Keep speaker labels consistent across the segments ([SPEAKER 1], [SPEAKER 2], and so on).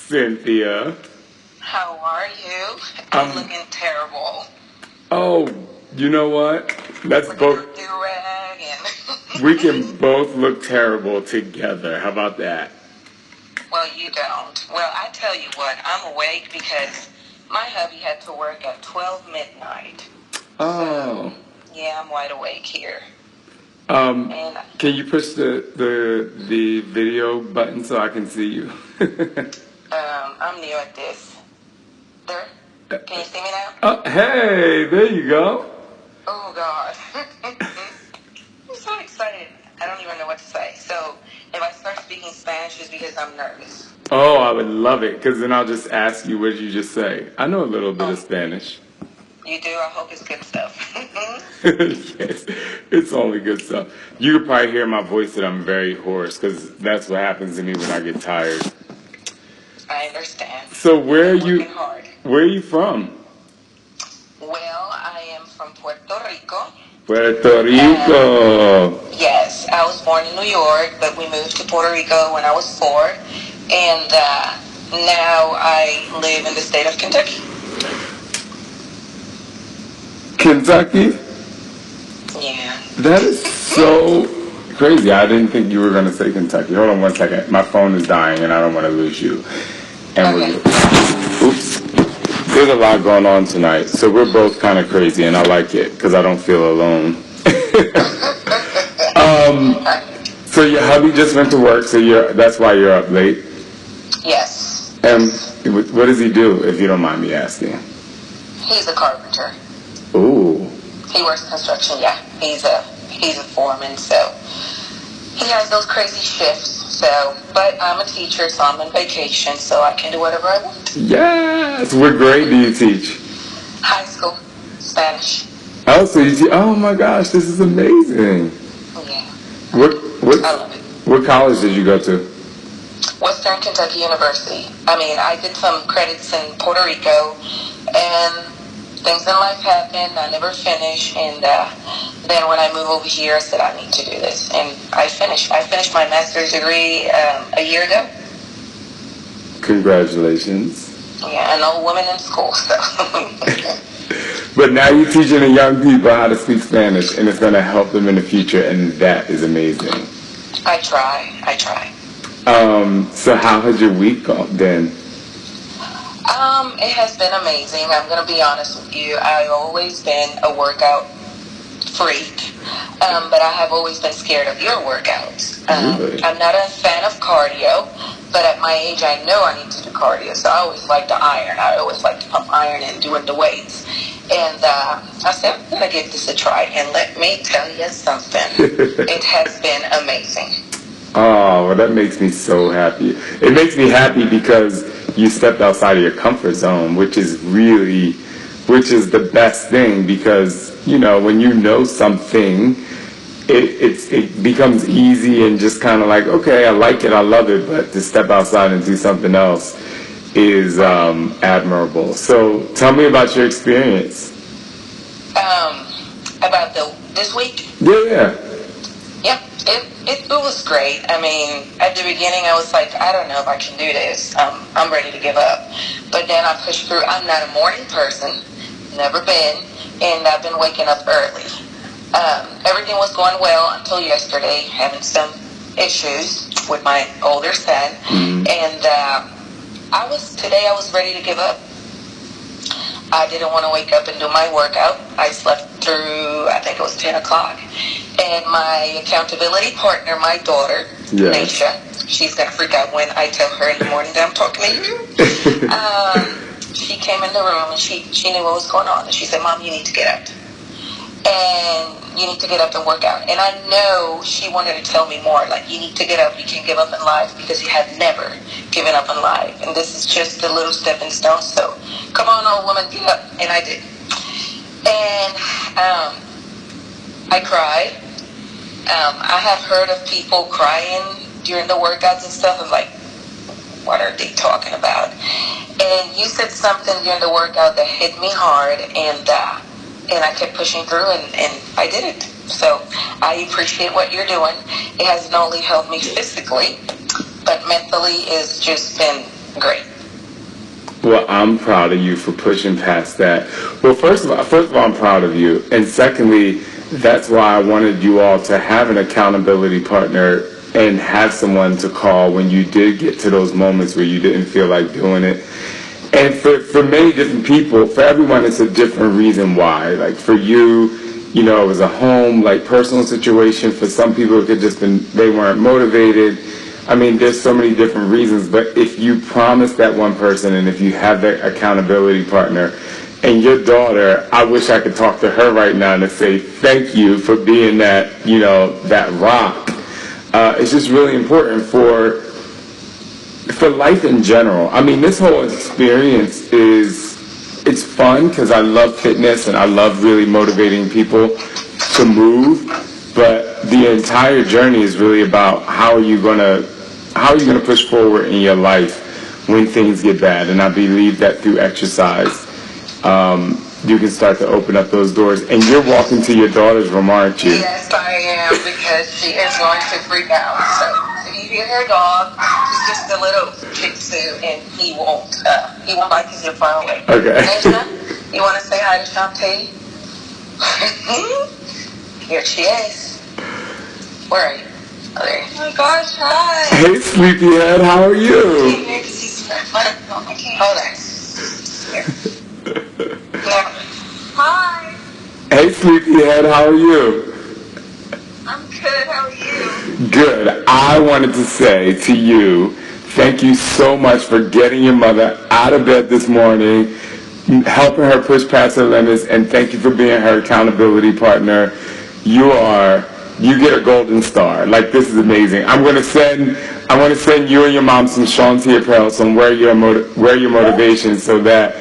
[SPEAKER 1] Cynthia.
[SPEAKER 2] How are you? I'm looking terrible.
[SPEAKER 1] Oh, you know what? Let's
[SPEAKER 2] With
[SPEAKER 1] both.
[SPEAKER 2] your do-rag and...
[SPEAKER 1] We can both look terrible together. How about that?
[SPEAKER 2] Well, you don't. Well, I tell you what, I'm awake because my hubby had to work at 12 midnight.
[SPEAKER 1] Oh.
[SPEAKER 2] So, yeah, I'm wide awake here.
[SPEAKER 1] Can you push the video button so I can see you?
[SPEAKER 2] I'm new at this. There? Can you see me now?
[SPEAKER 1] Oh, hey, there you go.
[SPEAKER 2] Oh, God. I'm so excited. I don't even know what to say. So, if I start speaking Spanish, it's because I'm nervous.
[SPEAKER 1] Oh, I would love it, because then I'll just ask you, what did you just say? I know a little bit of Spanish.
[SPEAKER 2] You do? I hope it's good stuff.
[SPEAKER 1] Yes, it's only good stuff. You could probably hear my voice that I'm very hoarse, because that's what happens to me when I get tired.
[SPEAKER 2] I understand.
[SPEAKER 1] So where are
[SPEAKER 2] Working
[SPEAKER 1] you?
[SPEAKER 2] hard.
[SPEAKER 1] Where are you from?
[SPEAKER 2] Well, I am from Puerto Rico.
[SPEAKER 1] Puerto Rico.
[SPEAKER 2] Yes, I was born in New York, but we moved to Puerto Rico when I was 4, and now I live in the state of Kentucky.
[SPEAKER 1] Kentucky?
[SPEAKER 2] Yeah.
[SPEAKER 1] That is so crazy. I didn't think you were going to say Kentucky. Hold on one second. My phone is dying and I don't want to lose you. And
[SPEAKER 2] Okay.
[SPEAKER 1] oops. There's a lot going on tonight. So we're both kind of crazy and I like it because I don't feel alone. So your hubby just went to work, so that's why you're up late?
[SPEAKER 2] Yes.
[SPEAKER 1] And what does he do, if you don't mind me asking?
[SPEAKER 2] He's a carpenter.
[SPEAKER 1] Ooh.
[SPEAKER 2] He works construction, yeah. He's a foreman, so he has those crazy shifts. So, but I'm a teacher, so I'm on vacation, so I can do whatever I want.
[SPEAKER 1] Yes. What grade do you teach?
[SPEAKER 2] High school, Spanish.
[SPEAKER 1] Oh, so you teach? Oh my gosh, this is amazing.
[SPEAKER 2] Yeah.
[SPEAKER 1] I
[SPEAKER 2] love it.
[SPEAKER 1] What college did you go to?
[SPEAKER 2] Western Kentucky University. I mean, I did some credits in Puerto Rico, and things in life happened. I never finished, and then when I moved over here, I said I need to do this, and I finished. I finished my master's degree a year ago.
[SPEAKER 1] Congratulations.
[SPEAKER 2] Yeah, an old woman in school, so.
[SPEAKER 1] But now you're teaching the young people how to speak Spanish, and it's going to help them in the future, and that is amazing.
[SPEAKER 2] I try.
[SPEAKER 1] So how has your week been?
[SPEAKER 2] It has been amazing. I'm going to be honest with you. I've always been a workout freak, but I have always been scared of your workouts.
[SPEAKER 1] Really?
[SPEAKER 2] I'm not a fan of cardio, but at my age, I know I need to do cardio, so I always like to iron. I always like to pump iron and doing the weights. And I said, I'm going to give this a try, and let me tell you something. It has been amazing.
[SPEAKER 1] Oh, well, that makes me so happy. It makes me happy because you stepped outside of your comfort zone, which is the best thing, because, you know, when you know something, it becomes easy and just kind of like, okay, I like it, I love it, but to step outside and do something else is admirable. So tell me about your experience.
[SPEAKER 2] About this week?
[SPEAKER 1] Yeah.
[SPEAKER 2] Yep, it was great. I mean, at the beginning I was like, I don't know if I can do this. I'm ready to give up. But then I pushed through. I'm not a morning person, never been, and I've been waking up early. Everything was going well until yesterday, having some issues with my older son.
[SPEAKER 1] Mm-hmm.
[SPEAKER 2] And I was ready to give up. I didn't want to wake up and do my workout. I slept through, I think it was 10 o'clock. And my accountability partner, my daughter, Naisha, she's going to freak out when I tell her in the morning that I'm talking to you. She came in the room and she knew what was going on. And she said, Mom, you need to get up. And you need to get up and work out. And I know she wanted to tell me more, like, you need to get up. You can't give up in life because you have never given up in life. And this is just a little stepping stone. So come on, old woman, get up. And I did. And I cried. I have heard of people crying during the workouts and stuff. I'm like, what are they talking about? And you said something during the workout that hit me hard, and I kept pushing through, and I did it. So I appreciate what you're doing. It hasn't only helped me physically, but mentally it's just been great.
[SPEAKER 1] Well, I'm proud of you for pushing past that. Well, first of all, I'm proud of you, and secondly, that's why I wanted you all to have an accountability partner and have someone to call when you did get to those moments where you didn't feel like doing it. And for many different people, for everyone, it's a different reason why. Like for you, you know, it was a home, like personal situation. For some people, it could just been they weren't motivated. I mean, there's so many different reasons, but if you promise that one person and if you have that accountability partner, and your daughter, I wish I could talk to her right now and say thank you for being that, you know, that rock. It's just really important for life in general. I mean, this whole experience it's fun because I love fitness and I love really motivating people to move, but the entire journey is really about how are you gonna push forward in your life when things get bad. And I believe that through exercise, you can start to open up those doors. And you're walking to your daughter's room, aren't you?
[SPEAKER 2] Yes, I am, because she is going to freak out. So if you hear her dog, she's just a little Shih Tzu, and he won't like his zip far away.
[SPEAKER 1] Okay.
[SPEAKER 2] Angela, you want to say hi to Shantae? Here she is. Where are you? Oh, there. Oh my gosh, hi.
[SPEAKER 1] Hey, sleepyhead, how are you?
[SPEAKER 2] Hold on. Here. Yeah. Hi.
[SPEAKER 1] Hey, sleepyhead, how are you?
[SPEAKER 2] I'm good. How are you?
[SPEAKER 1] Good. I wanted to say to you, thank you so much for getting your mother out of bed this morning, helping her push past her limits, and thank you for being her accountability partner. You get a golden star. Like, this is amazing. I want to send you and your mom some Shantae apparel, some wear your motivation, so that,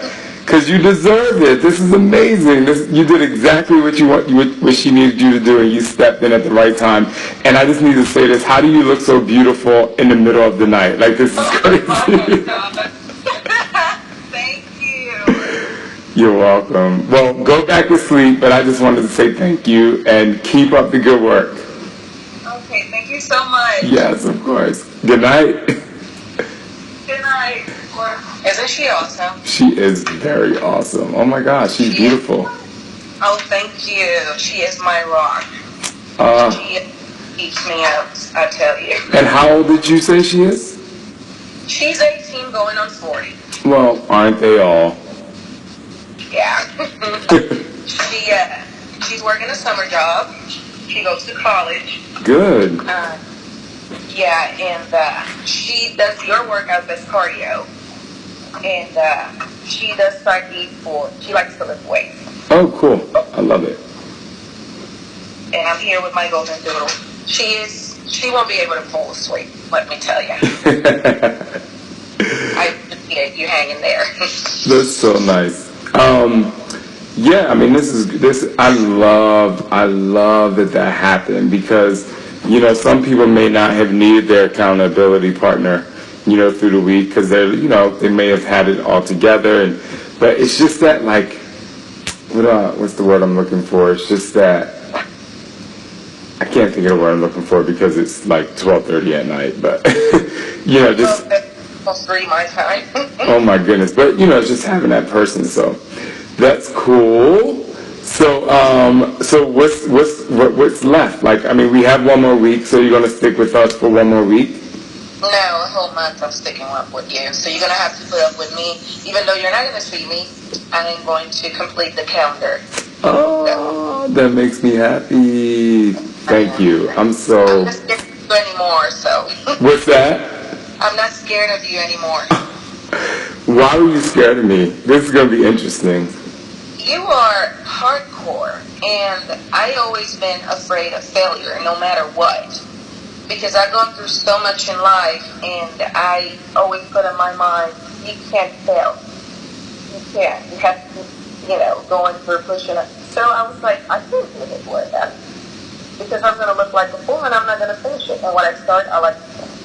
[SPEAKER 1] because you deserve it. This is amazing. You did exactly what she needed you to do, and you stepped in at the right time. And I just need to say this: how do you look so beautiful in the middle of the night? Like, this is crazy.
[SPEAKER 2] Oh my God. Thank you.
[SPEAKER 1] You're welcome. Well, go back to sleep, but I just wanted to say thank you and keep up the good work.
[SPEAKER 2] Okay, thank you so much.
[SPEAKER 1] Yes, of course. Good night.
[SPEAKER 2] Good night. Isn't she awesome?
[SPEAKER 1] She is very awesome. Oh my gosh, she's beautiful.
[SPEAKER 2] Oh, thank you. She is my rock. She keeps me up, I tell you.
[SPEAKER 1] And how old did you say she is?
[SPEAKER 2] She's 18 going on 40.
[SPEAKER 1] Well, aren't they all?
[SPEAKER 2] Yeah. She's working a summer job. She goes to college.
[SPEAKER 1] Good.
[SPEAKER 2] Yeah, and she does your workout as cardio. And she does psyche she likes to lift weights.
[SPEAKER 1] Oh, cool. I love it.
[SPEAKER 2] And I'm here with my golden doodle. She won't be able to fall asleep, let me tell you. I appreciate you hanging there.
[SPEAKER 1] That's so nice. Yeah, I mean, I love that happened because, you know, some people may not have needed their accountability partner, you know, through the week because they may have had it all together, but it's just that, like, what's the word I'm looking for? It's just that I can't think of the word I'm looking for because it's like 12:30 at night, but you know, just
[SPEAKER 2] almost 3 my time.
[SPEAKER 1] oh my goodness, but you know, it's just having that person, so that's cool. So what's left? Like, I mean, we have 1 more week, so you're gonna stick with us for 1 more week?
[SPEAKER 2] No, a whole month I'm sticking up with you. So you're going to have to put up with me. Even though you're not going to see me, I am going to complete the calendar.
[SPEAKER 1] Oh, that makes me happy. Thank you. I'm
[SPEAKER 2] not scared of you anymore, so.
[SPEAKER 1] What's that?
[SPEAKER 2] I'm not scared of you anymore.
[SPEAKER 1] Why were you scared of me? This is going to be interesting.
[SPEAKER 2] You are hardcore, and I always been afraid of failure, no matter what. Because I've gone through so much in life, and I always put in my mind, you can't fail. You can't. You have to keep, going through, pushing it. So I was like, I can't do this work out. Because I'm going to look like a fool, and I'm not going to finish it. And when I start, I like to finish.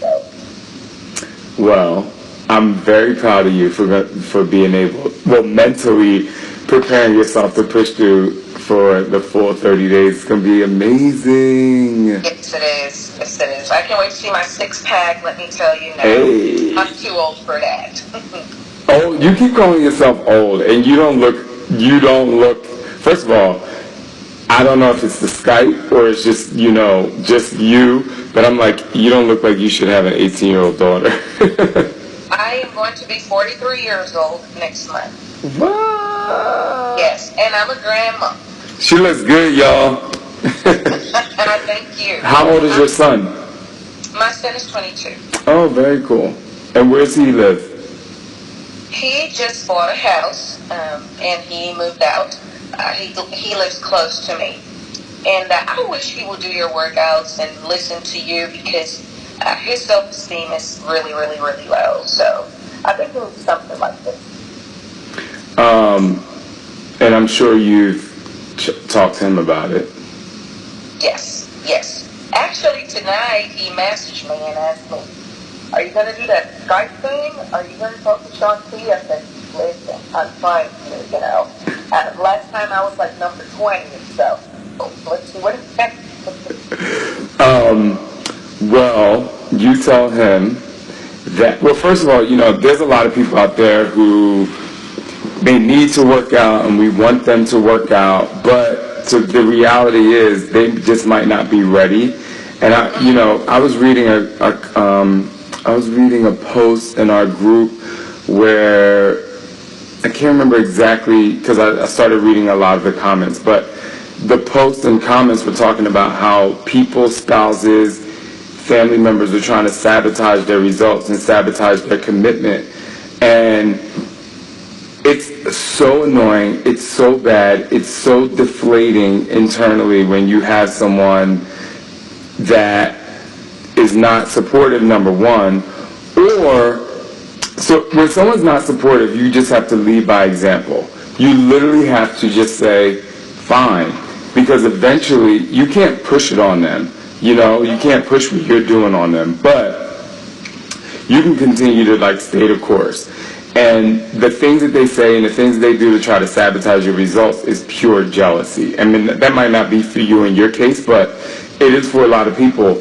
[SPEAKER 2] So.
[SPEAKER 1] Well, I'm very proud of you for being able, mentally preparing yourself to push through for the full 30 days. It's going to be amazing.
[SPEAKER 2] Yes, it is. Yes, it is. I can't wait to see my 6-pack, let me tell you now.
[SPEAKER 1] Hey.
[SPEAKER 2] I'm too old for that.
[SPEAKER 1] old. You keep calling yourself old, and you don't look. First of all, I don't know if it's the Skype or it's just just you. But I'm like, you don't look like you should have an 18-year-old daughter.
[SPEAKER 2] I am going to be 43 years old next month.
[SPEAKER 1] What?
[SPEAKER 2] Yes, and I'm a grandma.
[SPEAKER 1] She looks good, y'all.
[SPEAKER 2] Thank you.
[SPEAKER 1] How old is your son?
[SPEAKER 2] My son is 22.
[SPEAKER 1] Oh, very cool. And where does he live?
[SPEAKER 2] He just bought a house, and he moved out. He lives close to me. And I wish he would do your workouts and listen to you because his self-esteem is really, really, really low. So I think it was something like this.
[SPEAKER 1] And I'm sure you've talked to him about it.
[SPEAKER 2] Yes. Actually, tonight he messaged me and asked me, are you going to do that Skype thing? Are you going to talk to Shanti? I said, listen, I'm trying to, last time I was like number 20, so let's see what it says.
[SPEAKER 1] Well, you tell him that, well, first of all, there's a lot of people out there who they need to work out and we want them to work out, but the reality is they just might not be ready. And I was reading a post in our group where I can't remember exactly because I started reading a lot of the comments, but the posts and comments were talking about how people's spouses, family members are trying to sabotage their results and sabotage their commitment. And it's so annoying, it's so bad, it's so deflating internally when you have someone that is not supportive, number one, so when someone's not supportive, you just have to lead by example. You literally have to just say, fine, because eventually you can't push it on them. You can't push what you're doing on them, but you can continue to stay the course. And the things that they say and the things they do to try to sabotage your results is pure jealousy. I mean, that might not be for you in your case, but it is for a lot of people.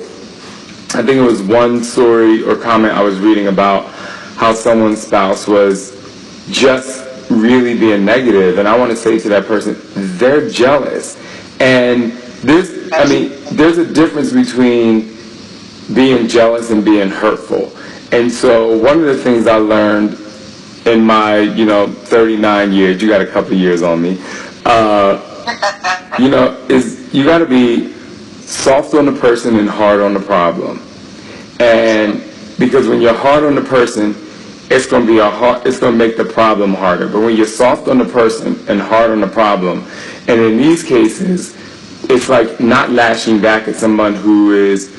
[SPEAKER 1] I think it was one story or comment I was reading about how someone's spouse was just really being negative. And I want to say to that person, they're jealous. And there's a difference between being jealous and being hurtful. And so one of the things I learned in my, 39 years, you got a couple years on me, is you got to be soft on the person and hard on the problem. And because when you're hard on the person, it's going to make the problem harder. But when you're soft on the person and hard on the problem, and in these cases, it's like not lashing back at someone who is,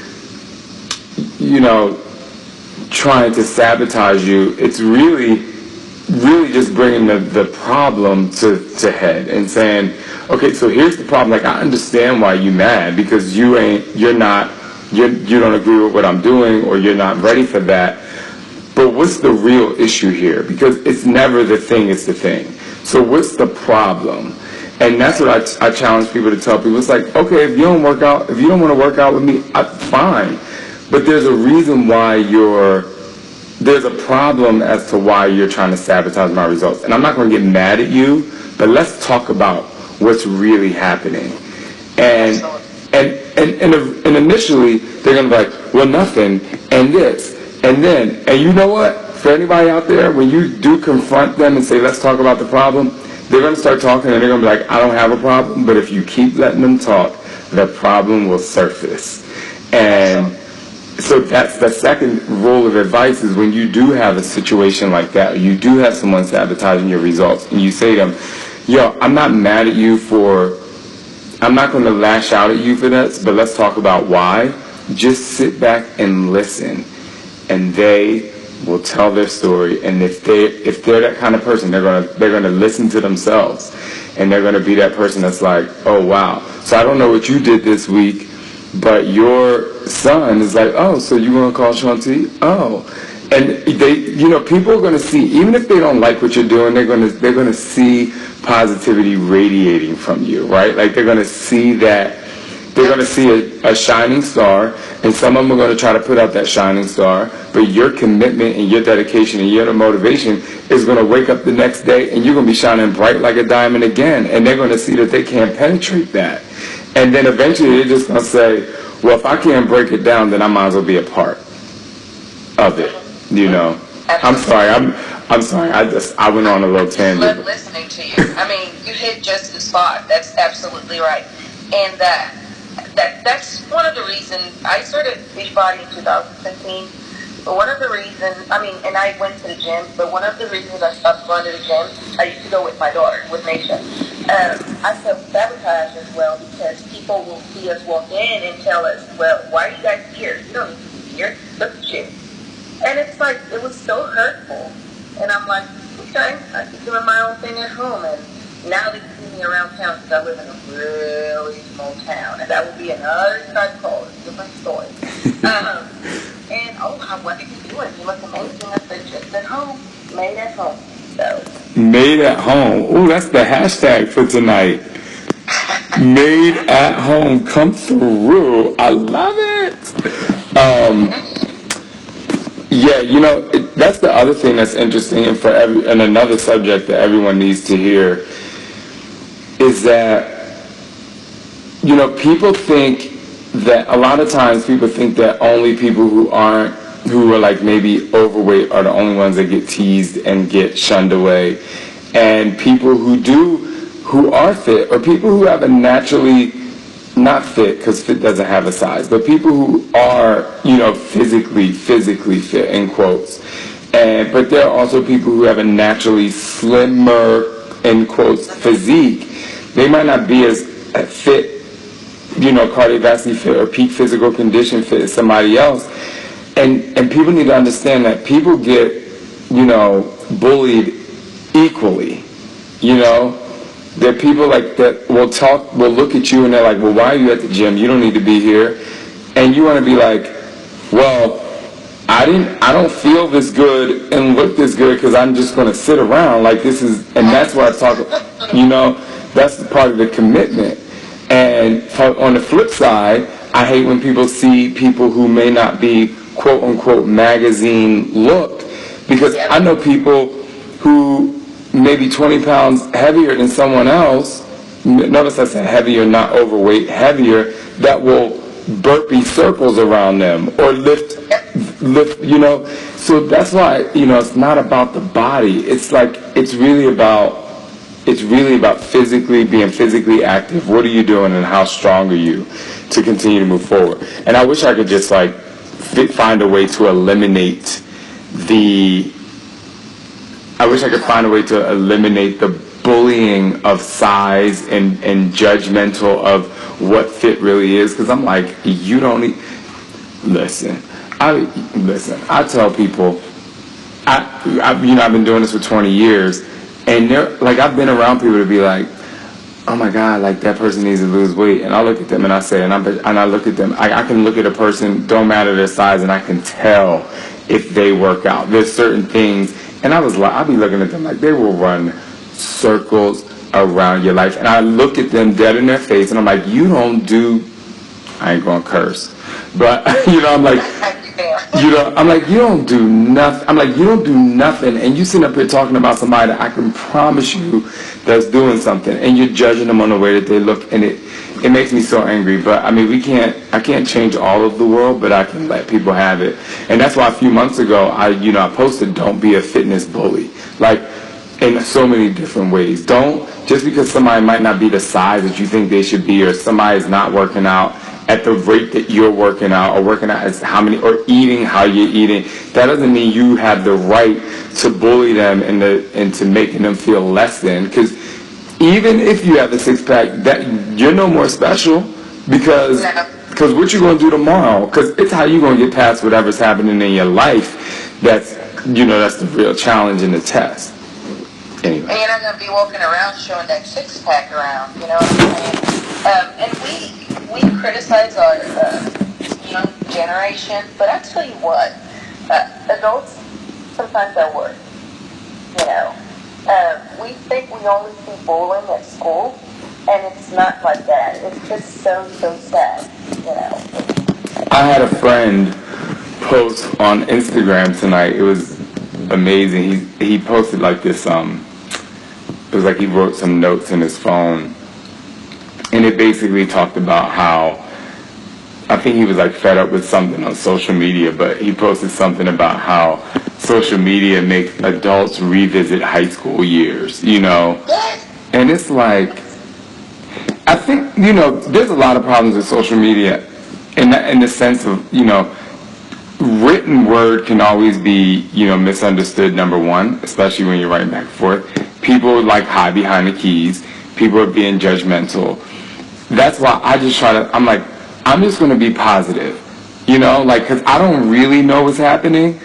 [SPEAKER 1] trying to sabotage you. It's really just bringing the problem to head and saying, okay, so here's the problem. I understand why you're mad because you don't agree with what I'm doing or you're not ready for that. But what's the real issue here? Because it's never the thing, it's the thing. So what's the problem? And that's what I challenge people to tell people. It's like, okay, if you don't want to work out with me, fine. But there's a reason why there's a problem as to why you're trying to sabotage my results. And I'm not going to get mad at you, but let's talk about what's really happening. And initially, they're going to be like, well, nothing, and this, and then. And you know what? For anybody out there, when you do confront them and say, let's talk about the problem, they're going to start talking and they're going to be like, I don't have a problem. But if you keep letting them talk, the problem will surface. And so that's the second rule of advice is when you do have a situation like that, or you do have someone sabotaging your results, and you say to them, yo, I'm not mad at you I'm not going to lash out at you for this, but let's talk about why. Just sit back and listen. And they will tell their story. And if they're that kind of person, they're gonna listen to themselves. And they're going to be that person that's like, oh, wow. So I don't know what you did this week, but your son is like, oh, so you're going to call Shanti? Oh. And people are going to see, even if they don't like what you're doing, they're going to see positivity radiating from you, right? Like they're going to see that They're going to see a shining star, and some of them are going to try to put out that shining star, but your commitment and your dedication and your motivation is going to wake up the next day and you're going to be shining bright like a diamond again, and they're going to see that they can't penetrate that. And then eventually they're just going to say, well, if I can't break it down, then I might as well be a part of it, you know. I'm sorry, I went on a little tangent.
[SPEAKER 2] I love listening to you. I mean, you hit just the spot. That's absolutely right. And that's one of the reasons I started Beachbody in 2015. But one of the reasons, and I went to the gym, but one of the reasons I stopped going to the gym, I used to go with my daughter, with Nisha. I felt sabotaged as well because people will see us walk in and tell us, well, why are you guys here? You don't need to be here. Look at you. And it's like, it was so hurtful. And I'm like, okay, I keep doing my own thing at home. And now they see me around town because I live in a really small town. And that would be another Skype call. It's a different story. And, what are you doing? You look amazing. I said, just at home. Made at home. So. Made at home.
[SPEAKER 1] Ooh, that's the hashtag for tonight. Made at home. Come through. I love it. Yeah, you know, that's the other thing that's interesting, and another subject that everyone needs to hear is that, you know, people think that a lot of times people think that only people who are like maybe overweight are the only ones that get teased and get shunned away, and people who are fit, or people who have a naturally not fit, because fit doesn't have a size, but people who are, you know, physically fit, in quotes. But there are also people who have a naturally slimmer, in quotes, physique. They might not be as fit, you know, cardiovascularly fit or peak physical condition fit as somebody else. And people need to understand that people get, you know, bullied equally, you know. There are people like that will look at you and they're like, well, why are you at the gym? You don't need to be here. And you want to be like, well, I don't feel this good and look this good because I'm just going to sit around like this is, and that's why I talk, you know, that's the part of the commitment. And on the flip side, I hate when people see people who may not be quote unquote magazine looked, because I know people who maybe 20 pounds heavier than someone else, notice I said heavier, not overweight, heavier, that will burpee circles around them or lift, you know. So that's why, you know, it's not about the body. It's like, it's really about being physically active. What are you doing and how strong are you to continue to move forward? And I wish I could just like find a way to eliminate the bullying of size and judgmental of what fit really is, because I'm like, you don't need. Listen. I tell people, I've been doing this for 20 years, and they're like, I've been around people to be like, oh my God, like that person needs to lose weight, and I look at them and I say, and I look at them, I can look at a person, don't matter their size, and I can tell if they work out. There's certain things. And I'll be looking at them like they will run circles around your life. And I look at them dead in their face and I'm like, I ain't gonna curse. But, you know, I'm like, you don't do nothing. I'm like, you don't do nothing. And you sit up here talking about somebody that I can promise you that's doing something. And you're judging them on the way that they look. And it makes me so angry. But, I mean, I can't change all of the world, but I can let people have it. And that's why a few months ago, I posted, don't be a fitness bully. Like, in so many different ways. Don't, just because somebody might not be the size that you think they should be, or somebody's not working out at the rate that you're working out, or working out as or eating how you're eating, that doesn't mean you have the right to bully them and to making them feel less than. Because even if you have a six-pack, that you're no more special, because what you going to do tomorrow? Because it's how you going to get past whatever's happening in your life. That's the real challenge in the test. Anyway.
[SPEAKER 2] And you're not going to be walking around showing that six-pack around, you know what I'm saying? And we criticize our young generation, but I tell you what, adults sometimes are worse, you know. We think we only see bullying at school, And it's not like that. It's just so sad, you know.
[SPEAKER 1] I had a friend post on Instagram tonight. It was amazing. He posted like this, it was like he wrote some notes in his phone. And it basically talked about how, I think he was like fed up with something on social media, but he posted something about how social media makes adults revisit high school years, you know? And it's like, I think, you know, there's a lot of problems with social media in the sense of, you know, written word can always be, you know, misunderstood, number one, especially when you're writing back and forth. People like hide behind the keys. People are being judgmental. That's why I just try to, I'm like, I'm just going to be positive, you know, like, because I don't really know what's happening.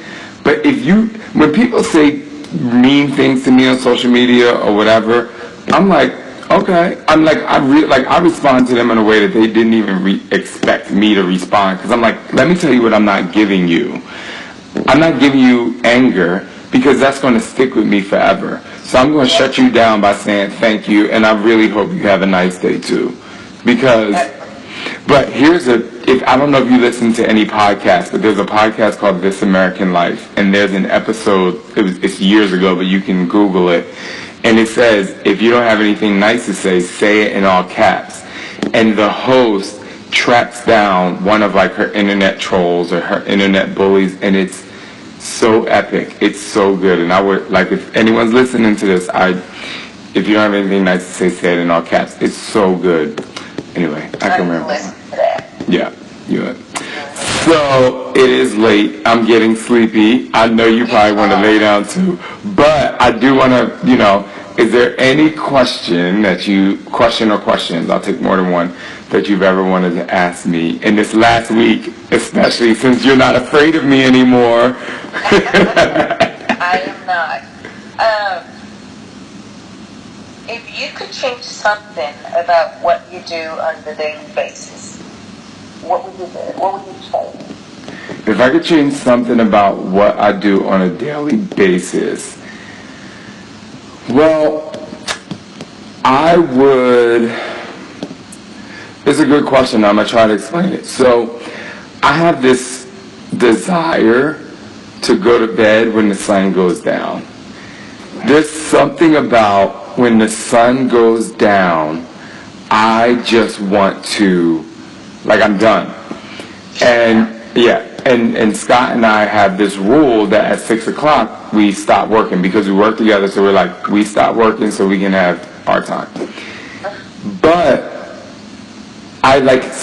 [SPEAKER 1] But when people say mean things to me on social media or whatever, I'm like, okay. I'm like, I respond to them in a way that they didn't even expect me to respond. Because I'm like, let me tell you what I'm not giving you. I'm not giving you anger because that's going to stick with me forever. So I'm going to shut you down by saying thank you, and I really hope you have a nice day too. Because, but I don't know if you listen to any podcast, but there's a podcast called This American Life, and there's an episode, it's years ago, but you can Google it, and it says, if you don't have anything nice to say it in all caps. And the host tracks down one of like her internet trolls or her internet bullies, and it's so epic. It's so good. And I would, like, if anyone's listening to this, if you don't have anything nice to say it in all caps. It's so good. Anyway, I can remember. Yeah, you would. So it is late. I'm getting sleepy. I know you probably want to lay down too, but I do want to, you know, is there any question or questions, I'll take more than one, that you've ever wanted to ask me in this last week, especially since you're not afraid of me anymore?
[SPEAKER 2] I am not. If you could change something about what you do on a daily basis, what would you do? What would you change?
[SPEAKER 1] If I could change something about what I do on a daily basis, well, I would... It's a good question. I'm going to try to explain it. So, I have this desire to go to bed when the sun goes down. There's something about when the sun goes down, I just want to, like, I'm done. And, yeah, and Scott and I have this rule that at 6 o'clock we stop working because we work together, so we're like, we stop working so we can have our time. But I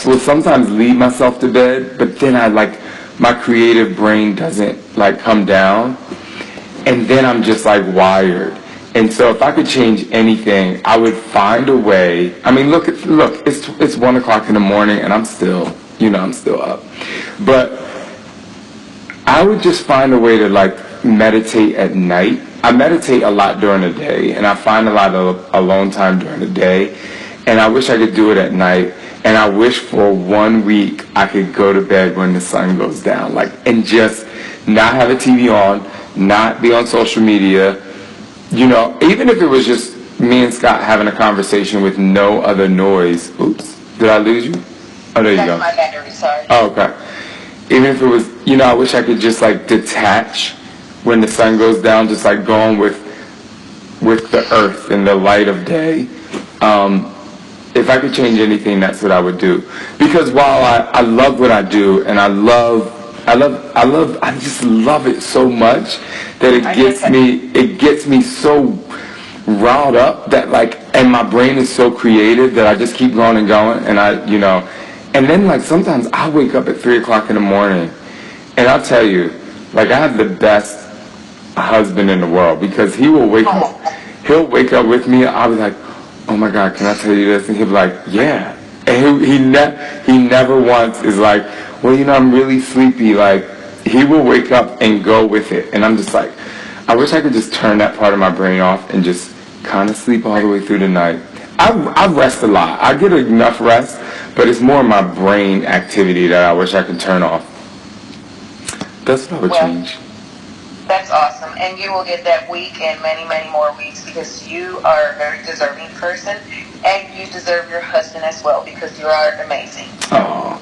[SPEAKER 1] will sometimes leave myself to bed, but then my creative brain doesn't come down, and then I'm just wired. And so if I could change anything, I would find a way. I mean, look, it's 1 o'clock in the morning, and I'm still up. But I would just find a way to meditate at night. I meditate a lot during the day, and I find a lot of alone time during the day, and I wish I could do it at night. And I wish for 1 week I could go to bed when the sun goes down, and just not have a TV on, not be on social media, even if it was just me and Scott having a conversation with no other noise. Oops, did I lose you? Oh, there you go.
[SPEAKER 2] That's my battery, sorry.
[SPEAKER 1] Oh, okay. Even if it was, I wish I could just detach when the sun goes down, just going with the earth and the light of day. If I could change anything, that's what I would do. Because while I love what I do, and I just love it so much that it gets me so riled up that and my brain is so creative that I just keep going and going, and and then sometimes I wake up at 3 o'clock in the morning, and I'll tell you, I have the best husband in the world, because he'll wake up with me, I'll be like, oh my God, can I tell you this? And he'll be like, yeah. And he never once is like, well, I'm really sleepy. He will wake up and go with it. And I'm just like, I wish I could just turn that part of my brain off and just kind of sleep all the way through the night. I rest a lot. I get enough rest, but it's more my brain activity that I wish I could turn off. That's what I would change.
[SPEAKER 2] That's awesome. And you will get that week and many, many more weeks, because you are a very deserving person. And you deserve your husband as well because you are amazing.
[SPEAKER 1] Oh,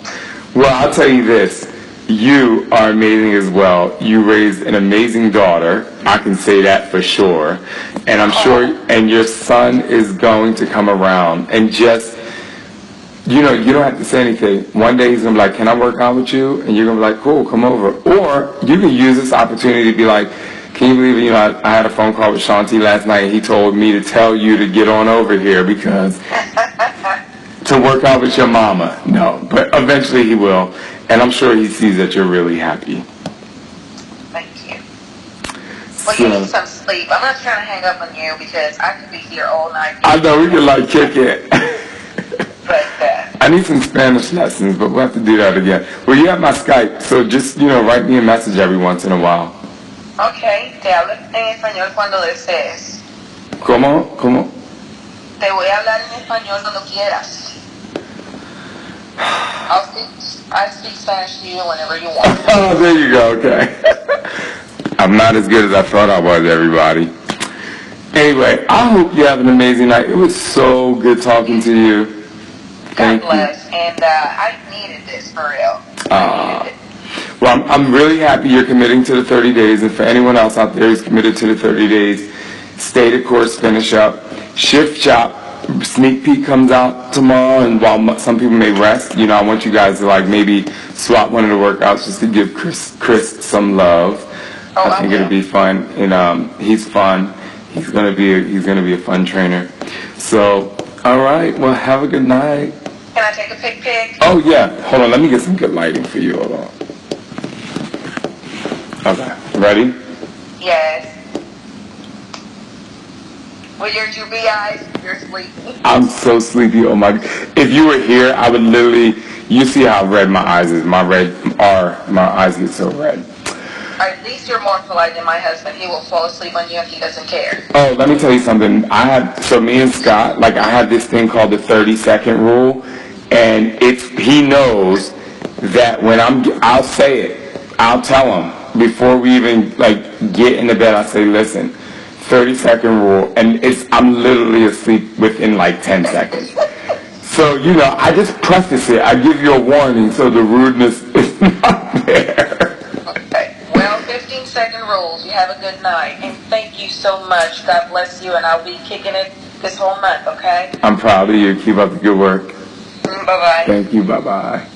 [SPEAKER 1] well, I'll tell you this. You are amazing as well. You raised an amazing daughter. I can say that for sure. And I'm sure, and your son is going to come around and just, you know, you don't have to say anything. One day he's going to be like, can I work out with you? And you're going to be like, cool, come over. Or you can use this opportunity to be like, can you believe it? You know, I had a phone call with Shanti last night and he told me to tell you to get on over here because to work out with your mama. No, but eventually he will. And I'm sure he sees that you're really happy.
[SPEAKER 2] Thank you. Well, you need some sleep. I'm not trying to hang up on you because I could be here all night.
[SPEAKER 1] I know, we could like kick it.
[SPEAKER 2] But
[SPEAKER 1] I need some Spanish lessons, but we'll have to do that again. Well, you have my Skype, so just, you know, write me a message every once in a while.
[SPEAKER 2] Okay, te hablo en español cuando desees.
[SPEAKER 1] ¿Cómo? ¿Cómo?
[SPEAKER 2] Te voy a hablar en español cuando quieras. I speak Spanish to you whenever you want.
[SPEAKER 1] Oh, there you go, okay. I'm not as good as I thought I was, everybody. Anyway, I hope you have an amazing night. It was so good talking to you.
[SPEAKER 2] God bless. And I needed this, for real. I needed it.
[SPEAKER 1] Well, I'm really happy you're committing to the 30 days. And for anyone else out there who's committed to the 30 days, stay the course, finish up. Shift Shop sneak peek comes out tomorrow. And while some people may rest, you know, I want you guys to like maybe swap one of the workouts just to give Chris some love. I think it'll be fun. And he's fun. He's gonna be a fun trainer. So, all right. Well, have a good night.
[SPEAKER 2] Can I take a pic?
[SPEAKER 1] Oh yeah. Hold on. Let me get some good lighting for you. Hold on. Okay. Ready?
[SPEAKER 2] Yes. With your droopy eyes, you're sleepy.
[SPEAKER 1] I'm so sleepy. Oh my! If you were here, I would literally. You see how red my eyes is. My eyes get so red.
[SPEAKER 2] At least you're more polite than my husband. He will fall asleep on you and he doesn't care.
[SPEAKER 1] Oh, let me tell you something. So me and Scott, like I have this thing called the 30-second rule, and he knows that when I'll say it. I'll tell him before we even like get into bed. I say, listen, 30-second rule, and I'm literally asleep within like 10 seconds. So, you know, I just preface it. I give you a warning so the rudeness is not there.
[SPEAKER 2] Okay. Well, 15-second rules. You have a good night. And thank you so much. God bless you, and I'll be kicking it this whole month, okay?
[SPEAKER 1] I'm proud of you. Keep up the good work.
[SPEAKER 2] Bye-bye.
[SPEAKER 1] Thank you. Bye-bye.